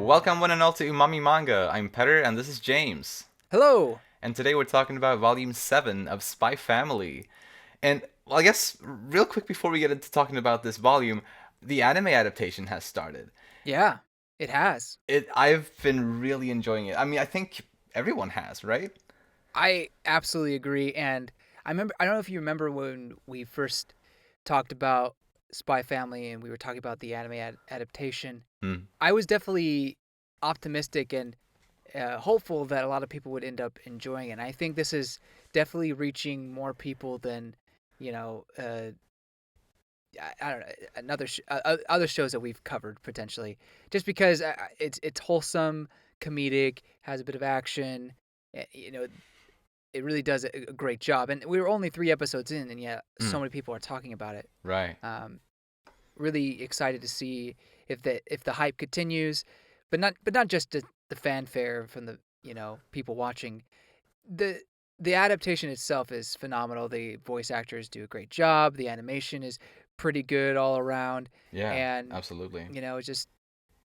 Welcome one and all to Umami Manga. I'm Petter and this is James. Hello. And today we're talking about Volume 7 of Spy Family. And, well, I guess, real quick before we get into talking about this volume, the anime adaptation has started. Yeah, it has. I've been really enjoying it. I mean, I think everyone has, right? I absolutely agree. And I don't know if you remember when we first talked about Spy Family and we were talking about the anime adaptation. Hmm. I was definitely optimistic and hopeful that a lot of people would end up enjoying it. And I think this is definitely reaching more people than, you know, I don't know, other shows that we've covered potentially, just because it's wholesome, comedic, has a bit of action. You know, it really does a great job. And we were only 3 episodes in, and yet Hmm. so many people are talking about it. Right. Really excited to see if the hype continues, but not just the fanfare from the people watching. The adaptation itself is phenomenal. The voice actors do a great job. The animation is pretty good all around, Yeah, and absolutely. it just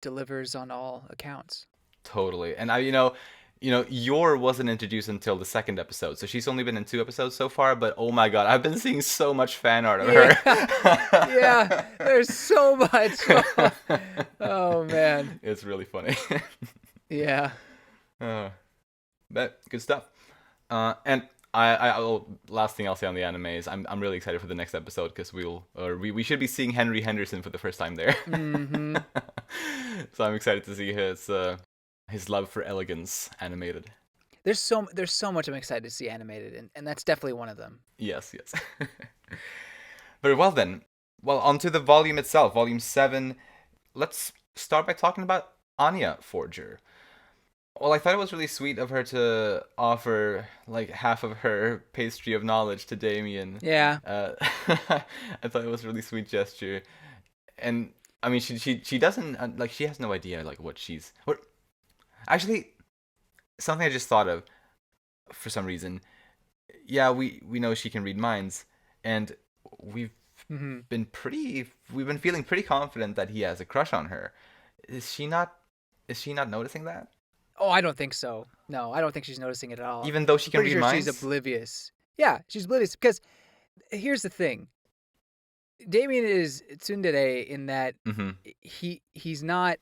delivers on all accounts. Totally. And Yor wasn't introduced until the second episode, so she's only been in 2 episodes so far. But oh my god, I've been seeing so much fan art of Yeah, yeah. her. There's so much. Oh man. It's really funny. Yeah. uh, but good stuff. And last thing I'll say on the anime is I'm really excited for the next episode because we should be seeing Henry Henderson for the first time there. Hmm. So I'm excited to see his love for elegance animated. There's so much I'm excited to see animated, and that's definitely one of them. Yes, yes. Very well then. Well, onto the volume itself, volume 7. Let's start by talking about Anya Forger. Well, I thought it was really sweet of her to offer like half of her pastry of knowledge to Damien. Yeah. I thought it was a really sweet gesture, and I mean, she doesn't like she has no idea like what she's. Or actually, something I just thought of for some reason. Yeah, we know she can read minds, and we've Hmm. we've been feeling pretty confident that he has a crush on her. Is she not? Is she not noticing that? Oh, I don't think so. No, I don't think she's noticing it at all. Even though she I'm can pretty read sure she's minds? oblivious. Yeah, she's oblivious because here's the thing. Damien is tsundere in that Mm-hmm. he's not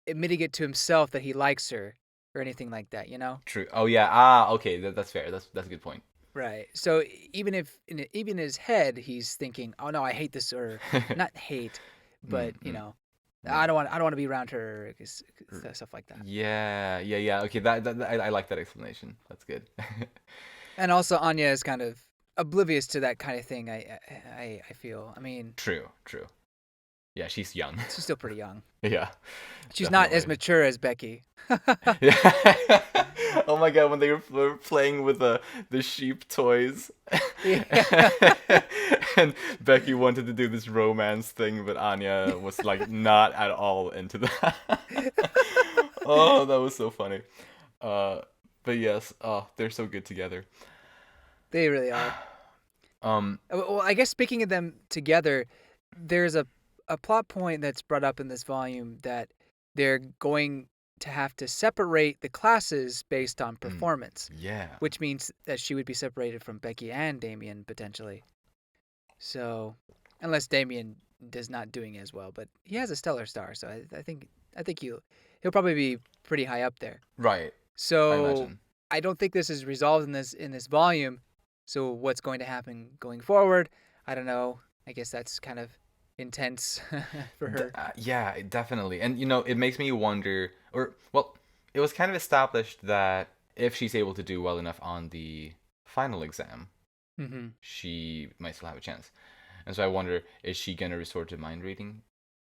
admitting it to himself that he likes her or anything like that, you know? True. Oh yeah. Ah, okay. That's fair. That's a good point. Right. So even if even in his head he's thinking, "Oh no, I hate this," or not hate, but Mm-hmm. I don't want to be around her, stuff like that. Yeah, yeah, yeah. Okay, I like that explanation. That's good. And also Anya is kind of oblivious to that kind of thing. I feel. I mean, True, true. Yeah, she's young. she's still pretty young. Yeah, She's not as definitely. mature as Becky. Yeah. Oh my god, when they were playing with the sheep toys, Yeah. and Becky wanted to do this romance thing, but Anya was like not at all into that. Oh, that was so funny. Uh, but yes, oh, they're so good together. They really are. Um, Well, I guess speaking of them together, there's a plot point that's brought up in this volume that they're going to have to separate the classes based on mm, performance, yeah. which means that she would be separated from Becky and Damien potentially. So, unless Damien does not doing as well, but he has a stellar star, so I think he'll probably be pretty high up there. Right, I So imagine. I don't think this is resolved in this volume. So what's going to happen going forward? I don't know. I guess that's kind of intense for her. Yeah, definitely. And it makes me wonder, or well, it was kind of established that if she's able to do well enough on the final exam, Hmm. she might still have a chance. And so I wonder, is she gonna resort to mind reading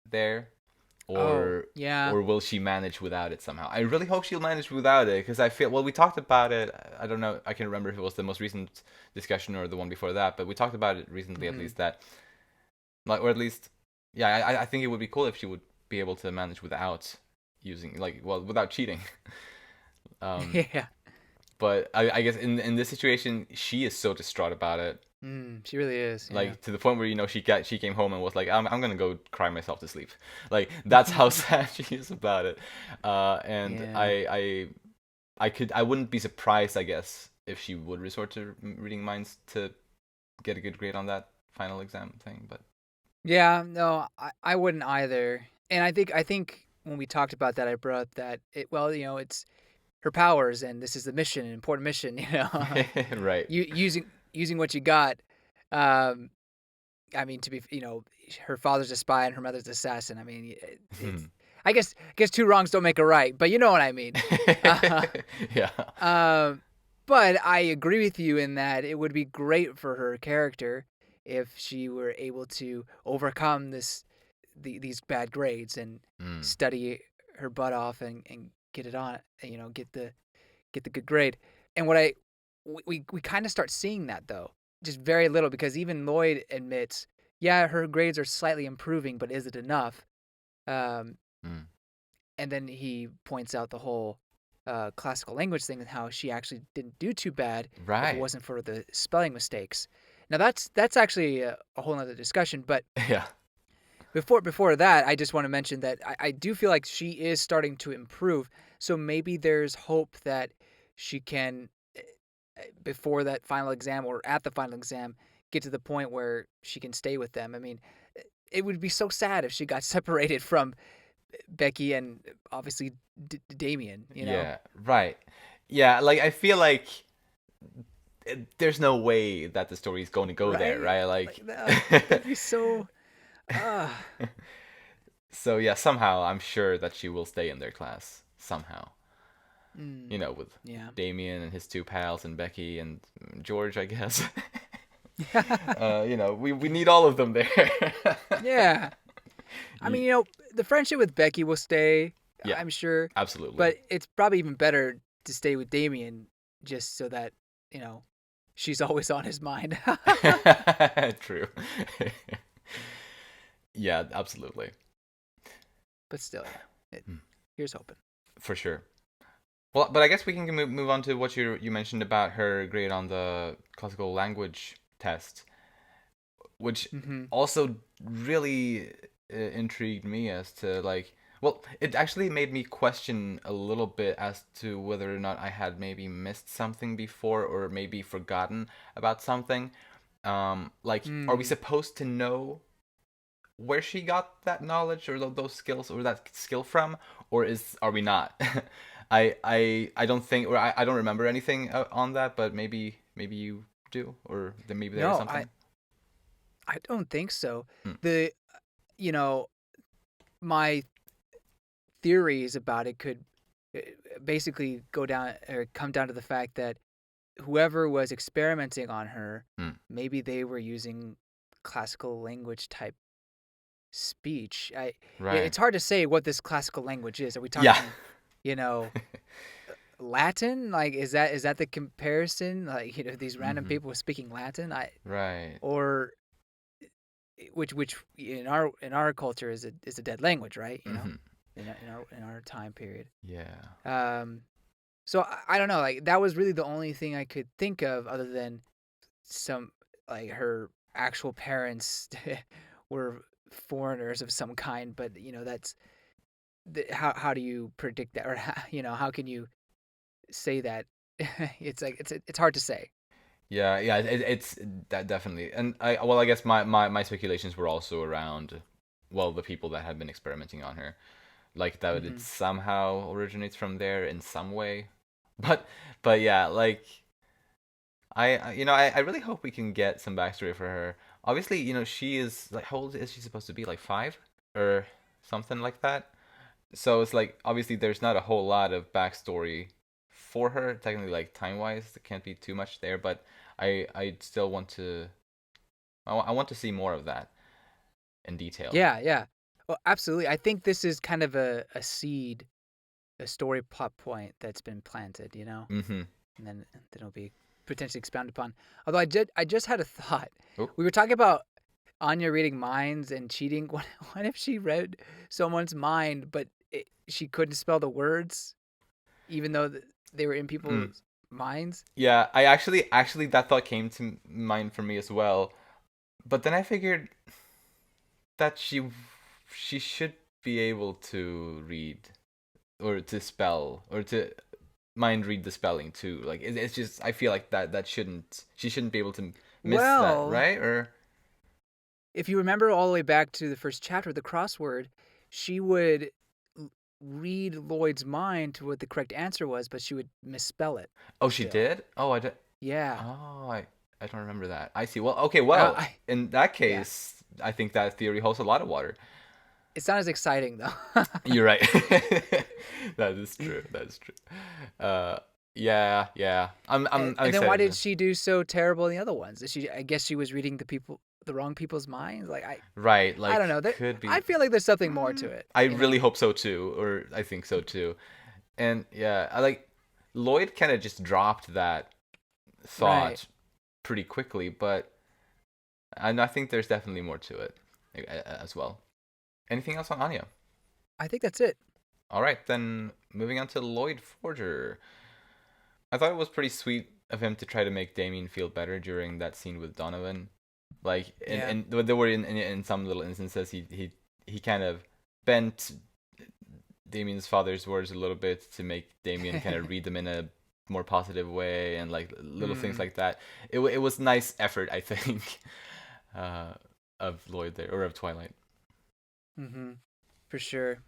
there, Oh, or yeah. or will she manage without it somehow? I really hope she'll manage without it because I feel we talked about it. I don't know. I can remember if it was the most recent discussion or the one before that, but we talked about it recently at Hmm. least that like, or at least, yeah, I think it would be cool if she would be able to manage without using without cheating. um Yeah. but I guess in this situation she is so distraught about it She really is. Yeah. Like to the point where she came home and was like, I'm gonna go cry myself to sleep. Like that's how sad she is about it. And Yeah. I wouldn't be surprised, I guess, if she would resort to reading minds to get a good grade on that final exam thing. But Yeah, no, I wouldn't either. And I think when we talked about that, I brought up that it's her powers, and this is the mission, an important mission. right. Using what you got. Um, I mean, her father's a spy and her mother's an assassin. I mean, it's I guess two wrongs don't make a right, but you know what I mean. Uh, Yeah. but I agree with you in that it would be great for her character if she were able to overcome these bad grades and Mm. study her butt off and get it on, get the good grade. And what I we kind of start seeing that though, just very little because even Loid admits, yeah, her grades are slightly improving, but is it enough? Um, Mm. and then he points out the whole classical language thing and how she actually didn't do too bad if it Right. wasn't for the spelling mistakes. Now that's actually a whole other discussion. But Yeah. before that, I just want to mention that I do feel like she is starting to improve. So maybe there's hope that she can, before that final exam or at the final exam, get to the point where she can stay with them. I mean, it would be so sad if she got separated from Becky and obviously Damien. Yeah. Right. Yeah. Like I feel like there's no way that the story is going to go there, Right? right? Like Like. that'd be so. Uh, So yeah, somehow I'm sure that she will stay in their class somehow. With yeah. Damien and his two pals and Becky and George, I guess. We need all of them there. Yeah. I mean, the friendship with Becky will stay, Yeah, I'm sure, absolutely. but it's probably even better to stay with Damien just so that, she's always on his mind. True. Yeah, absolutely. But still, yeah. Hmm. Here's hoping. For sure. Well, but I guess we can move on to what you mentioned about her grade on the classical language test, which Mm-hmm. also really intrigued me as to like, well, it actually made me question a little bit as to whether or not I had maybe missed something before or maybe forgotten about something. Like, are we Mm. supposed to know where she got that knowledge or those skills or that skill from, or are we not? I don't think, or I don't remember anything on that, but maybe you do, or then maybe there is No, I, something. I don't think so. Hmm. The, you know, my theories about it could uh, basically go down or come down to the fact that whoever was experimenting on her, Hmm. maybe they were using classical language type speech. Right. It's hard to say what this classical language is. Are we Yeah. talking, you know, Latin? Like, is that the comparison? Like, these random Hmm. people speaking Latin? Right. Or which in our culture is a dead language, right? Hmm. In our time period. Yeah. Um, so I don't know. Like that was really the only thing I could think of, other than some like her actual parents were foreigners of some kind. But that's how do you predict that, or how can you say that? It's like it's hard to say. Yeah, yeah, it's that definitely, and I guess my speculations were also around, well, the people that have been experimenting on her, like that it Hmm. somehow originates from there in some way, but but yeah, like I really hope we can get some backstory for her. Obviously, she is like, how old is she supposed to be? Like 5 or something like that. So it's like obviously there's not a whole lot of backstory for her. Technically, like time wise, there can't be too much there. But I still want to I want to see more of that in detail. Yeah, yeah. Well, absolutely. I think this is kind of a seed, a story plot point that's been planted, Mm-hmm. and then it'll be potentially expounded upon. Although I just had a thought. Oh, We were talking about Anya reading minds and cheating. What if she read someone's mind, but she couldn't spell the words, even though they were in mm. people's minds. Yeah, I actually that thought came to mind for me as well. But then I figured that she should be able to read or to spell or to mind read the spelling too. Like it's just I feel like that shouldn't she shouldn't be able to miss that, Well, right? Or if you remember all the way back to the first chapter, the crossword, she would read Lloyd's mind to what the correct answer was, but she would misspell it oh, she still. did? Oh, I did. Yeah. Oh, I don't remember that. I see. Well, okay, Uh, well, I, in that yeah. case, I think that theory holds a lot of water. It's not as exciting, though. You're right. That is true. That is true. Uh, yeah, yeah. I'm And then why excited did to. she do so terrible in the other ones? I guess she was reading the wrong people's minds. Like Right, I like don't know. could I be. feel like there's something more to it. I You really know. hope so too, or I think so too. And yeah, I like Lloyd kind of just dropped that Right. thought pretty quickly, but I think there's definitely more to it as well. Anything else on Anya? I think that's it. All right, then moving on to Loid Forger. I thought it was pretty sweet of him to try to make Damien feel better during that scene with Donovan. Like, Yeah. and there were in some little instances he kind of bent Damien's father's words a little bit to make Damien kind of read them in a more positive way and like little things Mm. like that. It was nice effort, I think, uh, of Lloyd there or of Twilight. Mm-hmm. For sure.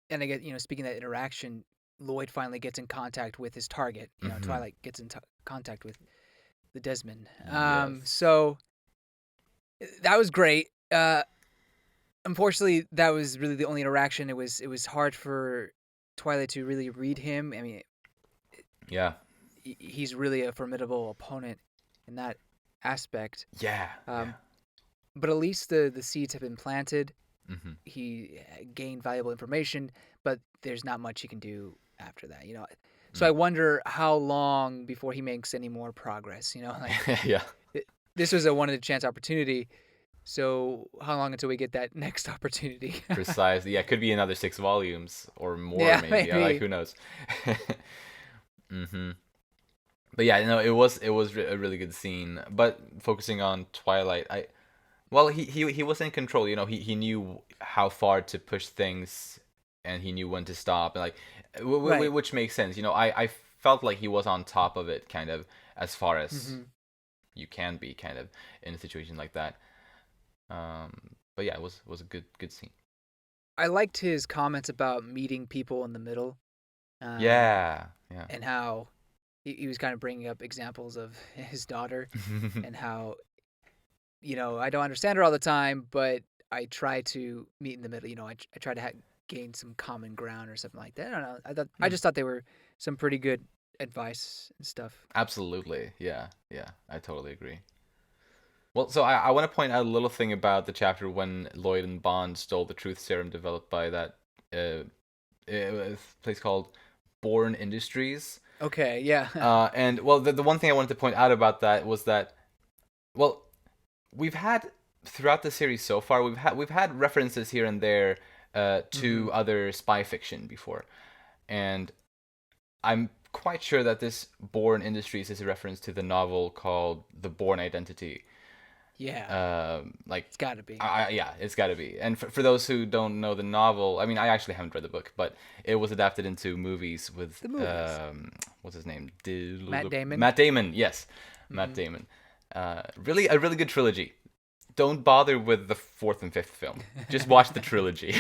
And I get, speaking of that interaction, Lloyd finally gets in contact with his target. Mm-hmm. Twilight gets in contact with the Desmond. Yes. So that was great. Unfortunately, that was really the only interaction. It was hard for Twilight to really read him. I mean, Yeah. he's really a formidable opponent in that aspect. Yeah. Yeah. Um, but at least the seeds have been planted. Mm-hmm. He gained valuable information, but there's not much he can do after that. So Mm. I wonder how long before he makes any more progress. Like Yeah. this was a one in a chance opportunity. So how long until we get that next opportunity? Precisely. Yeah, could be another 6 volumes or more, Yeah, maybe. Like maybe. who knows? Mm-hmm. But yeah, no, it was a really good scene. But focusing on Twilight, well, he was in control. He knew how far to push things, and he knew when to stop. And like, Right. which makes sense. I felt like he was on top of it, kind of as far as Hmm. you can be, kind of in a situation like that. But yeah, it was a good scene. I liked his comments about meeting people in the middle, um, Yeah, yeah. and how he was kind of bringing up examples of his daughter and how I don't understand her all the time, but I try to meet in the middle. I try to gain some common ground or something like that. I don't know. I Hmm. just thought they were some pretty good advice and stuff. Absolutely. Yeah, yeah. I totally agree. Well, so I want to point out a little thing about the chapter when Lloyd and Bond stole the truth serum developed by that uh, place called Bourne Industries. Okay, yeah. And well, the one thing I wanted to point out about that was that, well, we've had throughout the series so far, we've had references here and there Hmm. to other spy fiction before, and I'm quite sure that this Bourne Industries is a reference to the novel called The Bourne Identity. Yeah, Like, it's got to be. yeah, it's got to be. And for those who don't know the novel, I mean, I actually haven't read the book, but it was adapted into movies with The movies. what's his name? Matt Damon. Matt Damon. Yes, Matt Hmm. Damon. Really, a really good trilogy. Don't bother with the fourth and fifth film. Just watch the trilogy.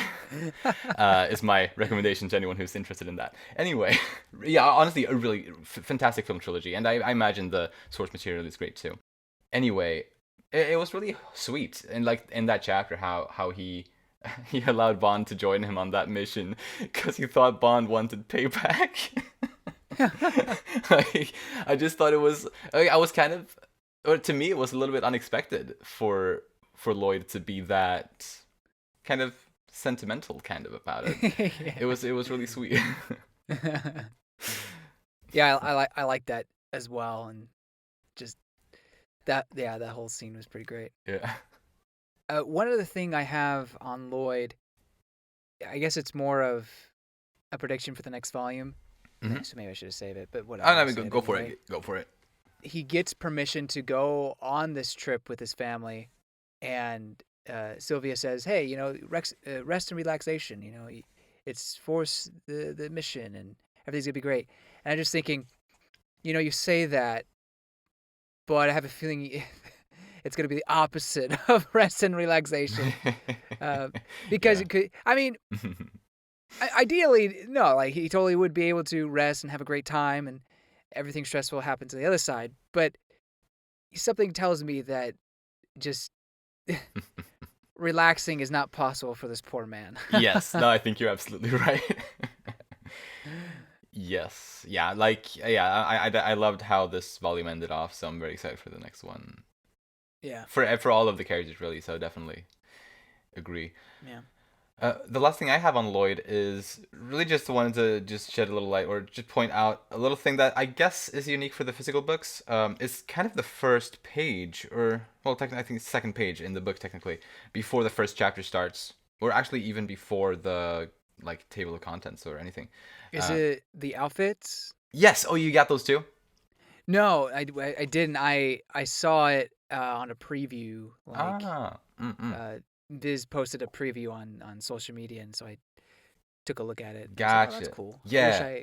Is my recommendation to anyone who's interested in that. Anyway, yeah, honestly, a really fantastic film trilogy, and I imagine the source material is great too. Anyway, it was really sweet, and like in that chapter, how he he allowed Bond to join him on that mission because he thought Bond wanted payback. Like, I just thought it was. I was kind of, or to me, it was a little bit unexpected for Lloyd to be that kind of sentimental, kind of about it. It was really sweet. Yeah. Yeah, I like that as well, and just that whole scene was pretty great. Yeah. One other thing I have on Lloyd, I guess it's more of a prediction for the next volume. Mm-hmm. So maybe I should have saved it, but whatever. Oh, no, I'll go, say it go for anyway. it. Go for it. He gets permission to go on this trip with his family, and Sylvia says, "Hey, rest and relaxation. It's force the mission, and everything's gonna be great." And I'm just thinking, you say that, but I have a feeling it's gonna be the opposite of rest and relaxation, because Yeah. it could. I mean, ideally, no, like he totally would be able to rest and have a great time, and everything stressful happens on the other side. But something tells me that just relaxing is not possible for this poor man. Yes. No, I think you're absolutely right. Yes. Yeah. Like, yeah. I loved how this volume ended off, so I'm very excited for the next one. Yeah. For all of the characters, really. So definitely agree. Yeah. The last thing I have on Loid is really just wanted to just shed a little light or just point out a little thing that I guess is unique for the physical books. It's kind of the first page, or well, technically I think it's the second page in the book technically, before the first chapter starts, or actually even before the like table of contents or anything. Is Uh, it the outfits? yes. Oh, you got those too? No, I didn't. I saw it on a preview. Like, Ah. Mm-mm. Biz posted a preview on social media, and so I took a look at it. And I was like, oh, that's Gotcha. cool. Yeah.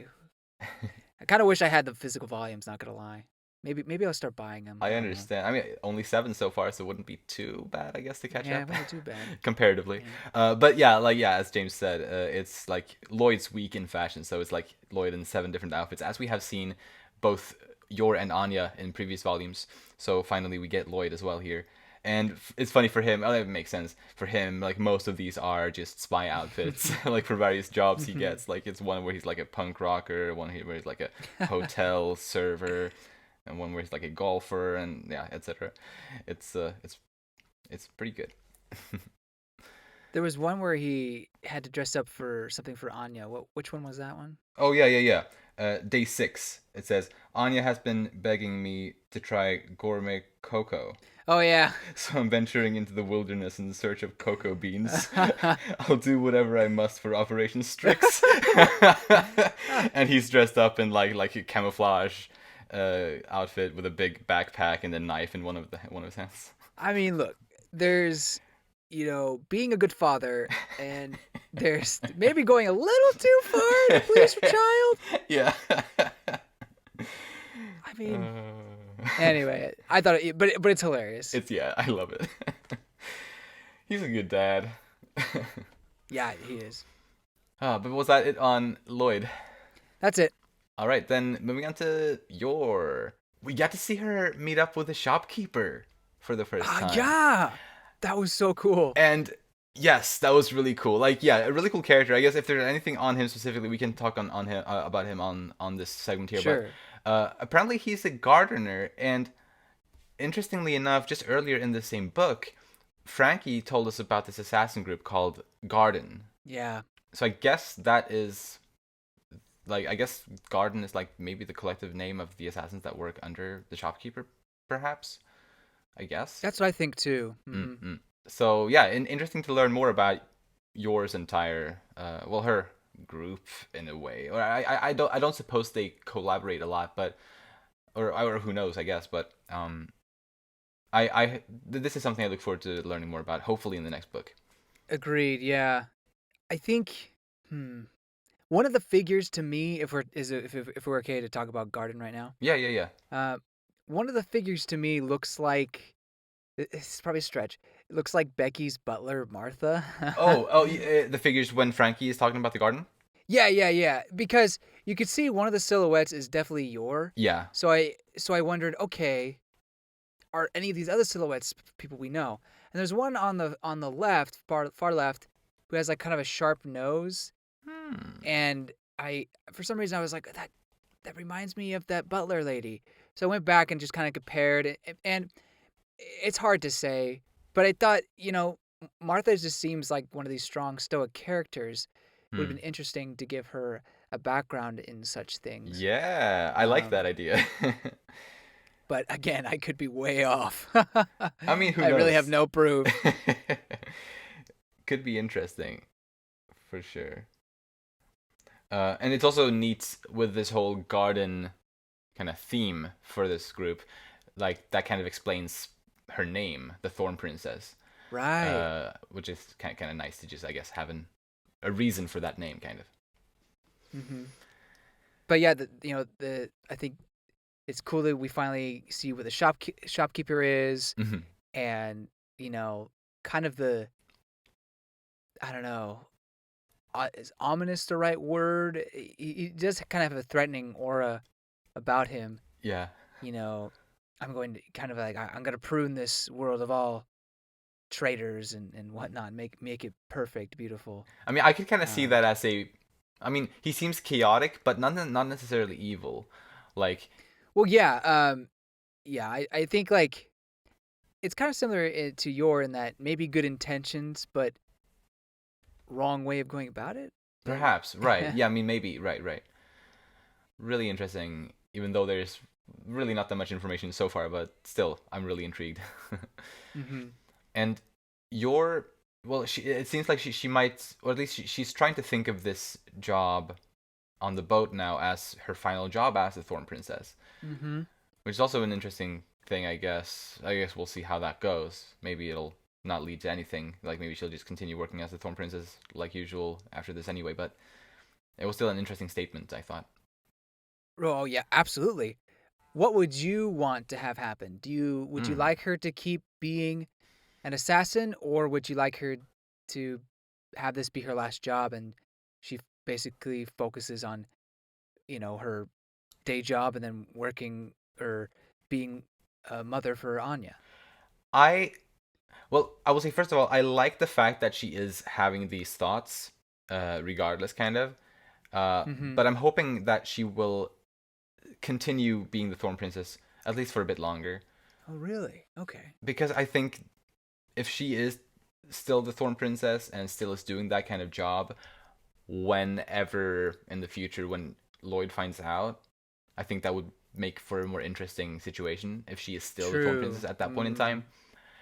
I kind of wish I had the physical volumes. Not gonna lie. Maybe I'll start buying them. I don't know. understand. I mean, only 7 so far, so it wouldn't be too bad, I guess, to catch Yeah, up it wasn't too bad. comparatively. Yeah. But yeah, as James said, it's like Lloyd's week in fashion, so it's like Lloyd in 7 different outfits, as we have seen both Yor and Anya in previous volumes. So finally, we get Lloyd as well here. And it's funny for him. Oh, it makes sense for him. Like most of these are just spy outfits, like for various jobs he gets. Like it's one where he's like a punk rocker, one where he's like a hotel server, and one where he's like a golfer, and yeah, etc. It's pretty good. There was one where he had to dress up for something for Anya. Which one was that one? Oh yeah. Day 6. It says Anya has been begging me to try gourmet cocoa. Oh yeah. So I'm venturing into the wilderness in search of cocoa beans. I'll do whatever I must for Operation Strix. And he's dressed up in like a camouflage outfit with a big backpack and a knife in one of his hands. I mean, look, there's being a good father, and there's maybe going a little too far to please your child. Yeah. I mean, anyway, I thought but it's hilarious. I love it. He's a good dad. Yeah, he is. But was that it on Loid? That's it. All right, then moving on to Yor. We got to see her meet up with the shopkeeper for the first time. Yeah, that was so cool. And yes, that was really cool. Like, yeah, a really cool character. I guess if there's anything on him specifically, we can talk on him about him on this segment here. Sure. But apparently he's a gardener, and interestingly enough, just earlier in the same book, Frankie told us about this assassin group called Garden. Yeah. So I guess that is I guess Garden is like maybe the collective name of the assassins that work under the shopkeeper, perhaps. I guess. That's what I think too. Mm-hmm. So yeah, interesting to learn more about Yor's entire, her group in a way. Or I don't suppose they collaborate a lot, but or who knows, I guess. But this is something I look forward to learning more about. Hopefully in the next book. Agreed. Yeah, I think. One of the figures to me, if we're okay to talk about Garden right now. Yeah. One of the figures to me looks like, it's probably a stretch. It looks like Becky's butler, Martha. The figures when Frankie is talking about the garden? Yeah. Because you could see one of the silhouettes is definitely Yor. Yeah. So I wondered, okay, are any of these other silhouettes people we know? And there's one on the left, far left, who has like kind of a sharp nose. And for some reason I was like, that reminds me of that butler lady. So I went back and just kind of compared it, and it's hard to say, but I thought, Martha just seems like one of these strong stoic characters. It would have been interesting to give her a background in such things. Yeah, I like that idea. But again, I could be way off. I mean, who knows? I really have no proof. Could be interesting, for sure. And it's also neat with this whole garden kind of theme for this group. Like that kind of explains her name, the Thorn Princess, Right. which is kind of nice to just, I guess, have a reason for that name, kind of. Hmm. But yeah, the I think it's cool that we finally see what the shopkeeper is, Hmm. and kind of the, I don't know, is ominous the right word? He does kind of have a threatening aura about him. Yeah. You know, I'm going to kind of like I'm going to prune this world of all traitors and whatnot, make it perfect, beautiful. I mean, I could kind of see Um, that as a. I mean, he seems chaotic, but not necessarily evil. Like, well, yeah, yeah. I think like it's kind of similar to your in that maybe good intentions, but wrong way of going about it. Like, perhaps, right? Yeah, I mean, maybe, right. Really interesting, even though there's really not that much information so far, but still, I'm really intrigued. hmm. And your, well, it seems like she might, or at least she's trying to think of this job on the boat now as her final job as the Thorn Princess, Hmm. which is also an interesting thing, I guess. I guess we'll see how that goes. Maybe it'll not lead to anything. Like maybe she'll just continue working as the Thorn Princess like usual after this anyway. But it was still an interesting statement, I thought. Oh yeah, absolutely. What would you want to have happen? Would you Mm. like her to keep being an assassin, or would you like her to have this be her last job and she basically focuses on her day job and then working or being a mother for Anya? I Well, I will say first of all, I like the fact that she is having these thoughts, regardless, kind of. Mm-hmm. But I'm hoping that she will continue being the Thorn Princess at least for a bit longer, Oh, really? Okay. because I think if she is still the Thorn Princess and still is doing that kind of job, whenever in the future when Loid finds out, I think that would make for a more interesting situation if she is still the Thorn True. Princess at that point in Mm. time.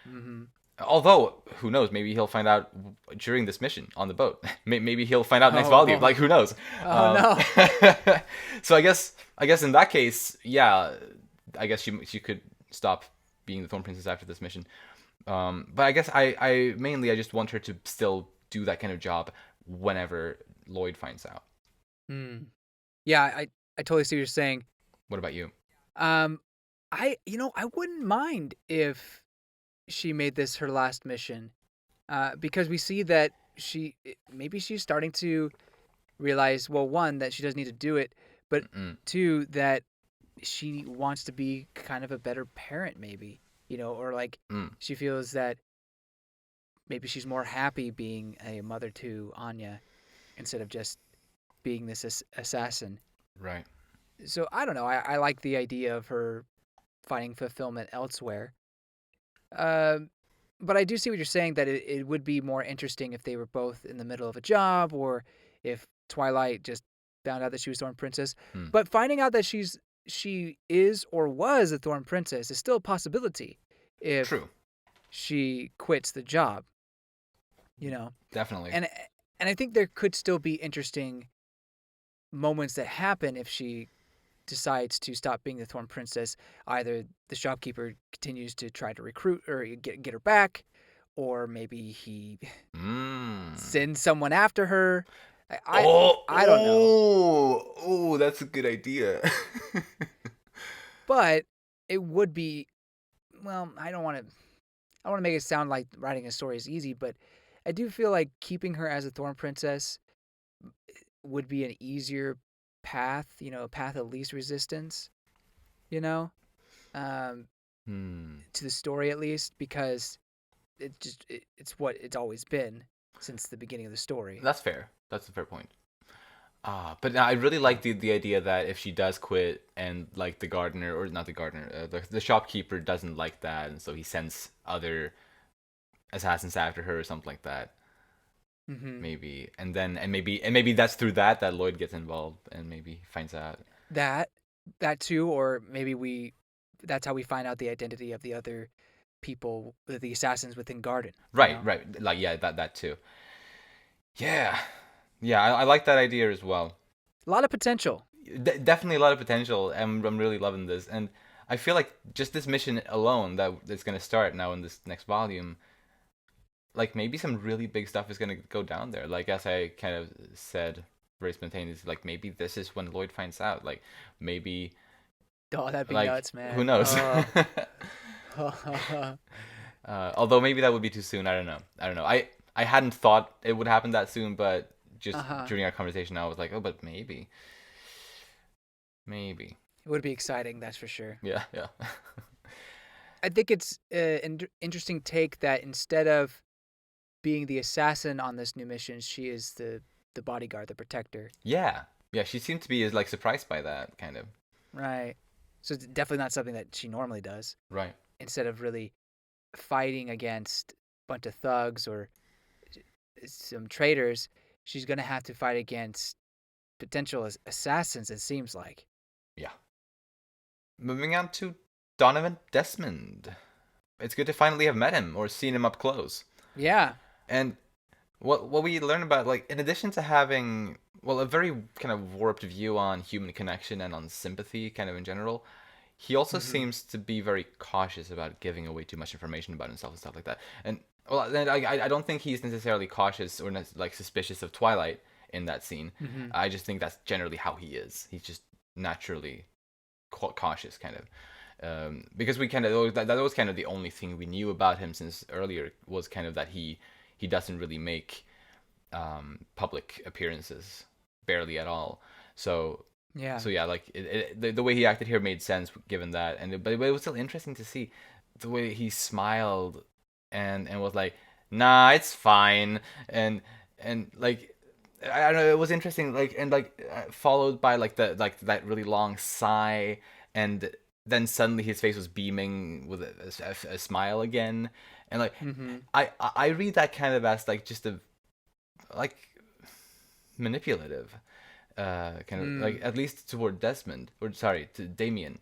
Mm-hmm. Although, who knows? Maybe he'll find out during this mission on the boat. Maybe he'll find out next volume. Oh, Like, who knows? oh Um, no. so I guess in that case, yeah, I guess she could stop being the Thorn Princess after this mission. But I guess I mainly I just want her to still do that kind of job whenever Loid finds out. Mm. Yeah, I totally see what you're saying. What about you? Um, I wouldn't mind if she made this her last mission, because we see that maybe she's starting to realize, well, one, that she doesn't need to do it, but Mm-mm. two, that she wants to be kind of a better parent, maybe, or like Mm, she feels that maybe she's more happy being a mother to Anya instead of just being this assassin. right. So I don't know. I like the idea of her finding fulfillment elsewhere. Um, but I do see what you're saying, that it would be more interesting if they were both in the middle of a job, or if Twilight just found out that she was Thorn Princess. Mm, But finding out that she is or was a Thorn Princess is still a possibility if true. she quits the job, you know. Definitely. And I think there could still be interesting moments that happen if she decides to stop being the Thorn Princess. Either the shopkeeper continues to try to recruit or get her back, or maybe he Mm. sends someone after her. Oh, I don't know, that's a good idea. but it would be, well. I want to make it sound like writing a story is easy, but I do feel like keeping her as a Thorn Princess would be an easier path. A path of least resistance. You know, um, Hmm. to the story at least, because it's what it's always been since the beginning of the story. That's fair. That's a fair point. But I really Yeah. like the idea that if she does quit and like the gardener or not the gardener, the shopkeeper doesn't like that, and so he sends other assassins after her or something like that. Mm-hmm. Maybe, and maybe that's through that Lloyd gets involved and maybe finds out. That that too, or maybe that's how we find out the identity of the other people, the assassins within Garden. Right, right. Like yeah, that too. Yeah, yeah. I like that idea as well. A lot of potential. Definitely a lot of potential, and I'm really loving this. And I feel like just this mission alone that's gonna start now in this next volume, like maybe some really big stuff is gonna go down there. Like as I kind of said very spontaneously, like maybe this is when Loid finds out. Like maybe Oh, that'd be like nuts, who man. knows? Oh. Although maybe that would be too soon. I don't know. I don't know. I hadn't thought it would happen that soon, but just Uh-huh. during our conversation, I was like, oh, but maybe, maybe. It would be exciting, that's for sure. Yeah, yeah. I think it's an interesting take that instead of being the assassin on this new mission, she is the bodyguard, the protector. Yeah, yeah. She seemed to be like surprised by that kind of. Right. So it's definitely not something that she normally does. Right. Instead of really fighting against a bunch of thugs or some traitors, she's gonna have to fight against potential assassins. It seems like. Yeah. Moving on to Donovan Desmond. It's good to finally have met him or seen him up close. Yeah. And what we learn about, like, in addition to having, well, a very kind of warped view on human connection and on sympathy kind of in general, he also Mm-hmm. seems to be very cautious about giving away too much information about himself and stuff like that. And well, then I don't think he's necessarily cautious or like suspicious of Twilight in that scene. Mm-hmm. I just think that's generally how he is. He's just naturally cautious, kind of. Because we kind of that was kind of the only thing we knew about him since earlier was kind of that he doesn't really make public appearances, barely at all. So Yeah. so yeah, like the way he acted here made sense given that, but it was still interesting to see the way he smiled and was like, nah, it's fine, and like I don't know, it was interesting, like and like followed by like the like that really long sigh, and then suddenly his face was beaming with a smile again, and like Mm-hmm. I read that kind of as like just a like manipulative kind of like Mm. at least toward Desmond or sorry to Damien,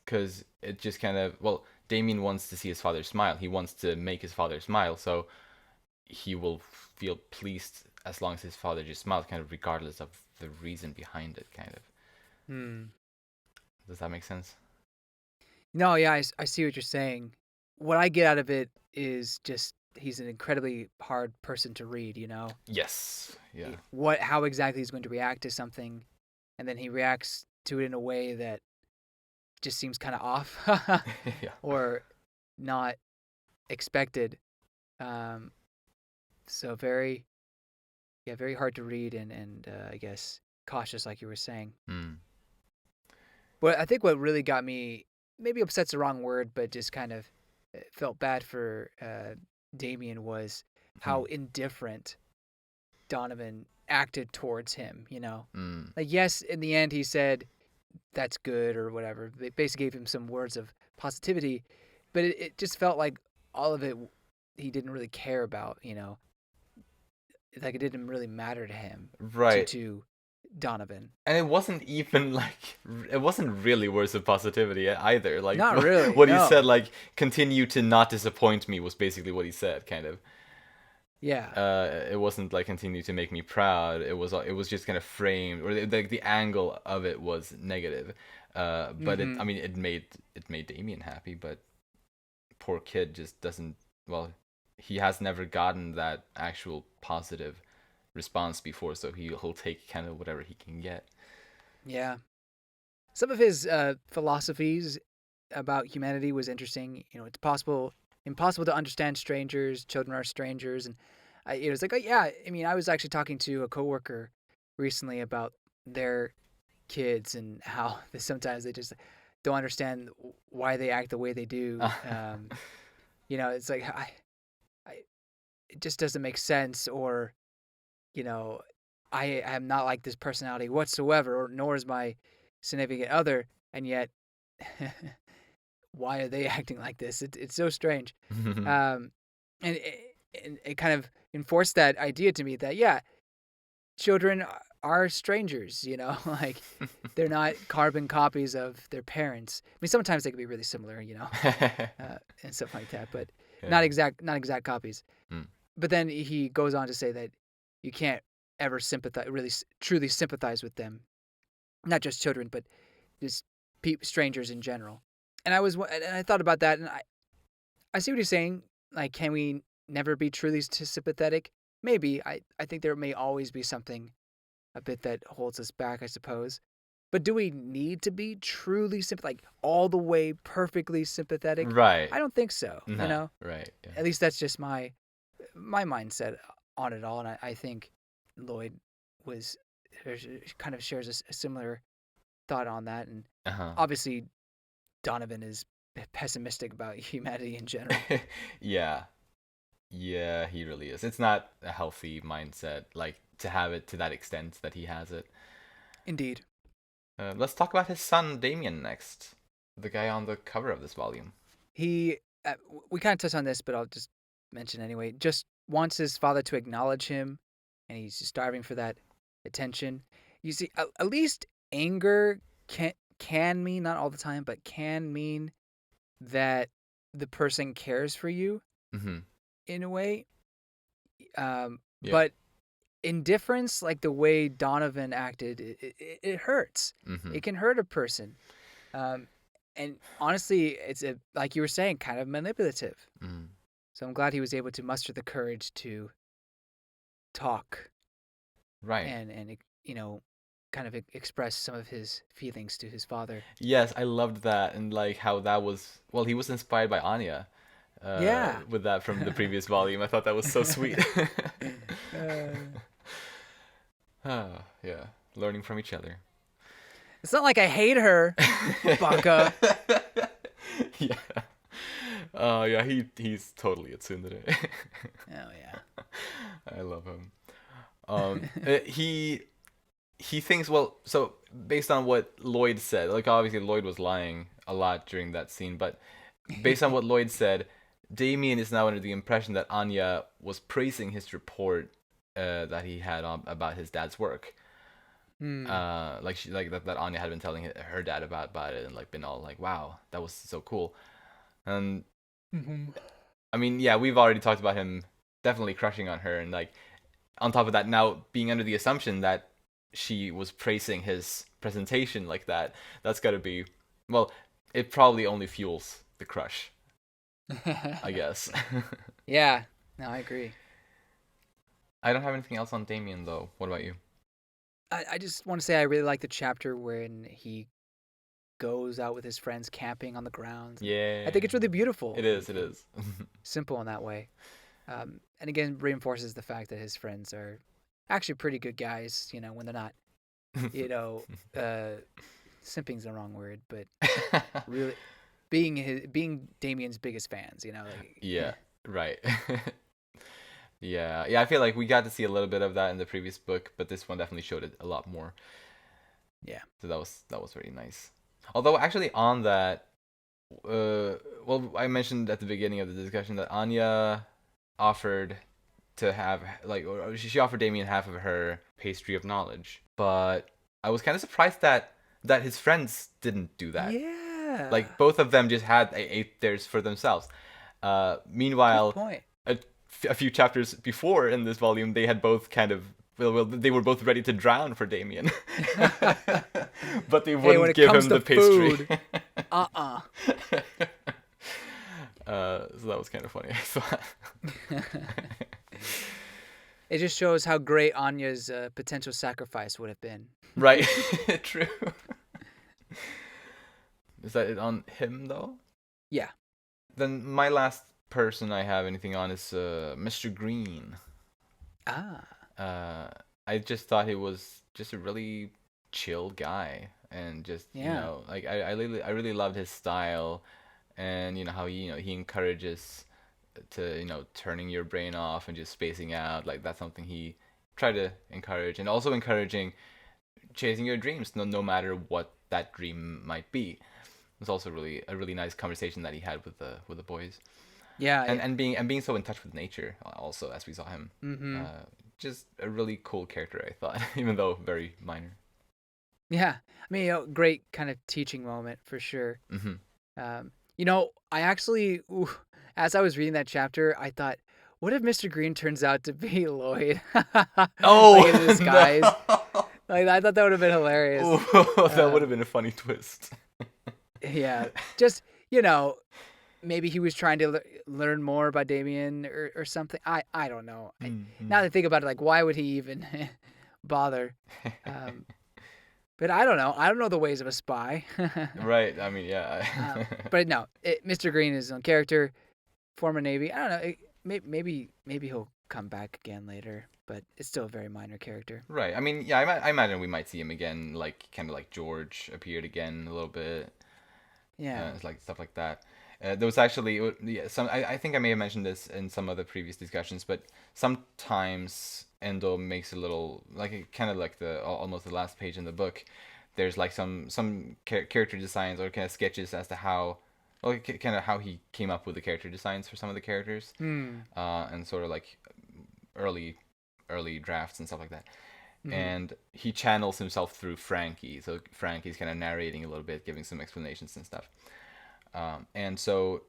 because it just kind of well Damien wants to see his father smile, he wants to make his father smile, so he will feel pleased as long as his father just smiles, kind of regardless of the reason behind it, kind of. Hmm. Does that make sense? No, yeah, I see what you're saying. What I get out of it is just he's an incredibly hard person to read, you know? Yes, yeah. How exactly he's going to react to something, and then he reacts to it in a way that just seems kind of off Yeah. or not expected. Um, so very hard to read and I guess cautious, like you were saying. Mm. But I think what really got me, maybe upset's the wrong word, but just kind of felt bad for Damien was how Mm. indifferent Donovan acted towards him, you know? Mm. Like, yes, in the end, he said, that's good or whatever. They basically gave him some words of positivity, but it just felt like all of it he didn't really care about, you know? Like, it didn't really matter to him, Right. to Donovan. And it wasn't even like it wasn't really words of positivity either. Like Not really, what he no. said, like continue to not disappoint me, was basically what he said, kind of. Yeah. It wasn't like continue to make me proud. It was just kind of framed, or the angle of it was negative. But Mm-hmm. it made Damien happy, but poor kid just doesn't. Well, he has never gotten that actual positive response before, so he'll take kind of whatever he can get. Yeah. Some of his philosophies about humanity was interesting. You know, it's impossible to understand strangers. Children are strangers, and it was like, oh, yeah. I mean, I was actually talking to a coworker recently about their kids and how sometimes they just don't understand why they act the way they do. You know, it's like I it just doesn't make sense, or you know, I am not like this personality whatsoever, or nor is my significant other, and yet why are they acting like this? It's so strange. Um, and it kind of enforced that idea to me that, yeah, children are strangers, you know, like they're not carbon copies of their parents. I mean, sometimes they can be really similar, you know, and stuff like that, but Yeah. not exact copies. Mm. But then he goes on to say that you can't ever truly sympathize with them not just children, but just strangers in general. And I thought about that, and I see what you're saying. Like, can we never be truly sympathetic? Maybe. I think there may always be something a bit that holds us back, I suppose. But do we need to be truly like all the way perfectly sympathetic? Right. I don't think so. No. Right. Yeah. At least that's just my mindset on it all, and I think Loid was kind of shares a similar thought on that, and obviously Donovan is pessimistic about humanity in general. Yeah. Yeah, he really is. It's not a healthy mindset, like, to have it to that extent that he has it. Indeed. Let's talk about his son, Damien, next. The guy on the cover of this volume. We kind of touched on this, but I'll just mention anyway. Just wants his father to acknowledge him, and he's just starving for that attention. You see, at least anger can mean, not all the time, but can mean that the person cares for you in a way. But indifference, like the way Donovan acted, it hurts. It can hurt a person. And honestly, it's like you were saying, kind of manipulative. So I'm glad he was able to muster the courage to talk, right, and kind of express some of his feelings to his father. Yes, I loved that, and like how that was. Well, he was inspired by Anya. With that from the previous volume, I thought that was so sweet. Yeah, learning from each other. It's not like I hate her, Baka. Yeah. Oh yeah, he's totally a tsundere. Oh yeah. I love him. He thinks, well, so based on what Loid said, like obviously Loid was lying a lot during that scene, but based on what Loid said, Damien is now under the impression that Anya was praising his report that he had about his dad's work. Like that Anya had been telling her dad about it, and like been all like, wow, that was so cool. And I mean, yeah, we've already talked about him definitely crushing on her, and like on top of that, now being under the assumption that she was praising his presentation like that, that's gotta be, well, it probably only fuels the crush, I guess. Yeah, no, I agree. I don't have anything else on Damien though. What about you? I just want to say I really like the chapter when he goes out with his friends camping on the ground. Yeah. I think it's really beautiful. It is. Simple in that way. And again, reinforces the fact that his friends are actually pretty good guys, when they're not, simping's the wrong word, but really being Damien's biggest fans, like, yeah, right. Yeah, I feel like we got to see a little bit of that in the previous book, but this one definitely showed it a lot more. Yeah. So that was very nice. Although actually on that, well, I mentioned at the beginning of the discussion that Anya offered to have, like, or she offered Damien half of her pastry of knowledge, but I was kind of surprised that his friends didn't do that. Yeah. Like both of them just ate theirs for themselves. Meanwhile, good point. A few chapters before in this volume, they had both kind of they were both ready to drown for Damien, but they wouldn't give him the pastry. So that was kind of funny. I thought. It just shows how great Anya's potential sacrifice would have been. Right. True. Is that it on him though? Yeah. Then my last person I have anything on is Mr. Green. I just thought he was just a really chill guy, and just like I really loved his style, and how he encourages to turning your brain off and just spacing out. Like that's something he tried to encourage, and also encouraging chasing your dreams, no matter what that dream might be. It's also a really nice conversation that he had with the boys. Yeah, and being so in touch with nature also, as we saw him. Just a really cool character, I thought, even though very minor. Yeah, I mean, great kind of teaching moment for sure. I actually, as I was reading that chapter, I thought, what if Mr. Green turns out to be Loid? Oh, like in disguise. No. Like I thought that would have been hilarious. Ooh, that would have been a funny twist. Yeah, just maybe he was trying to learn more about Damien or something. I don't know. Now that I think about it, like why would he even bother? But I don't know. I don't know the ways of a spy. Right. I mean, yeah. But no, Mr. Green is his own character, former Navy. I don't know. Maybe he'll come back again later, but it's still a very minor character. Right. I mean, yeah. I imagine we might see him again, like kind of like George appeared again a little bit. Yeah. Like stuff like that. There was actually some. I think I may have mentioned this in some other previous discussions, but sometimes Endo makes a little like kind of like the almost the last page in the book. There's like some character designs or kind of sketches as to how, well, kind of how he came up with the character designs for some of the characters, and sort of like early drafts and stuff like that. And he channels himself through Frankie, so Frankie's kind of narrating a little bit, giving some explanations and stuff. And so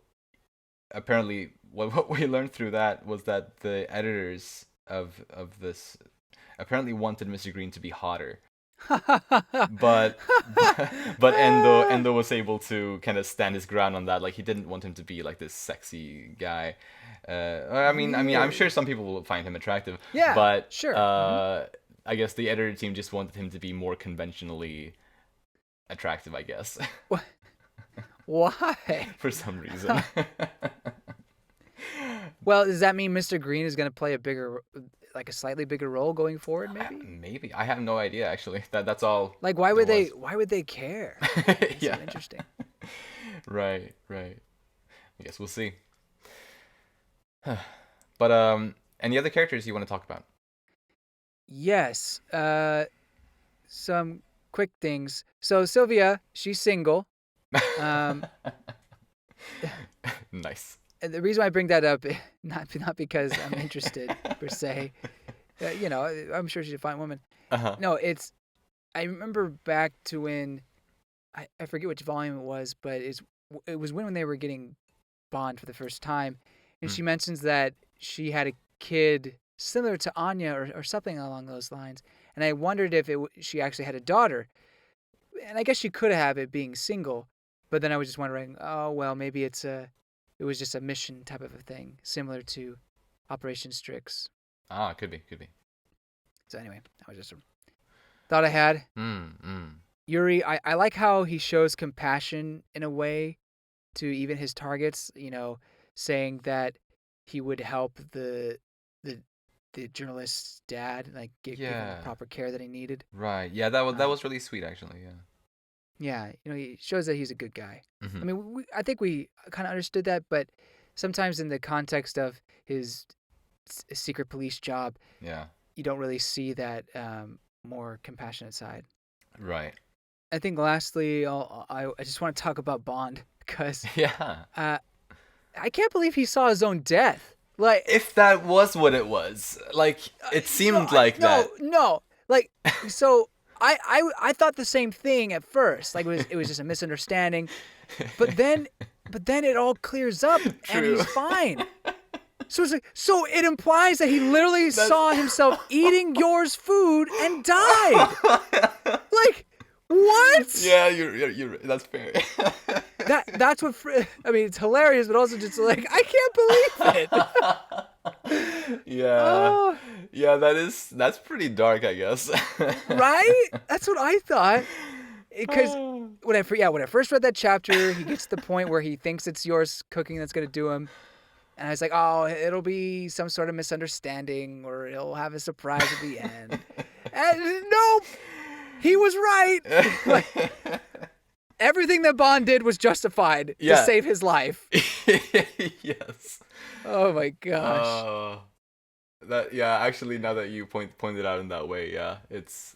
apparently what we learned through that was that the editors of this apparently wanted Mr. Green to be hotter. but Endo was able to kind of stand his ground on that. Like he didn't want him to be like this sexy guy. I mean I'm sure some people will find him attractive. Yeah, but sure. I guess the editor team just wanted him to be more conventionally attractive, I guess. Why? For some reason. Well, does that mean Mr. Green is going to play a slightly bigger role going forward? Maybe. Maybe I have no idea actually. That's all. Like, why would they? Why would they care? Yeah. So interesting. Right. I guess we'll see. But any other characters you want to talk about? Yes. Some quick things. So Sylvia, she's single. Nice. And the reason why I bring that up, not because I'm interested per se. I'm sure she's a fine woman. No, I remember back to when I forget which volume it was, but it was when they were getting Bond for the first time, and she mentions that she had a kid similar to Anya or something along those lines, and I wondered if she actually had a daughter, and I guess she could have it being single, but then I was just wondering, oh well, maybe it was just a mission type of a thing, similar to Operation Strix. Could be. So anyway, that was just a thought I had. Yuri, I like how he shows compassion in a way to even his targets, saying that he would help the journalist's dad, like give him the proper care that he needed. Right. Yeah, that was really sweet actually, yeah. Yeah, he shows that he's a good guy. I mean, I think we kind of understood that, but sometimes in the context of his secret police job, you don't really see that more compassionate side. Right. I think lastly, I just want to talk about Bond because I can't believe he saw his own death. Like, if that was what it was, like it seemed that. No, like so. I thought the same thing at first. Like it was just a misunderstanding, but then it all clears up and he's fine. So it's like, so it implies that he literally saw himself eating yours food and died. Like what? Yeah, you're that's fair. That's what I mean. It's hilarious, but also just like I can't believe it. Yeah, that's pretty dark, I guess. Right? That's what I thought. Because when I first read that chapter, he gets to the point where he thinks it's yours cooking that's gonna do him, and I was like, oh, it'll be some sort of misunderstanding, or he'll have a surprise at the end. And nope, he was right. Like, everything that Bond did was justified to save his life. Yes. Oh my gosh. Actually, now that you pointed out in that way, it's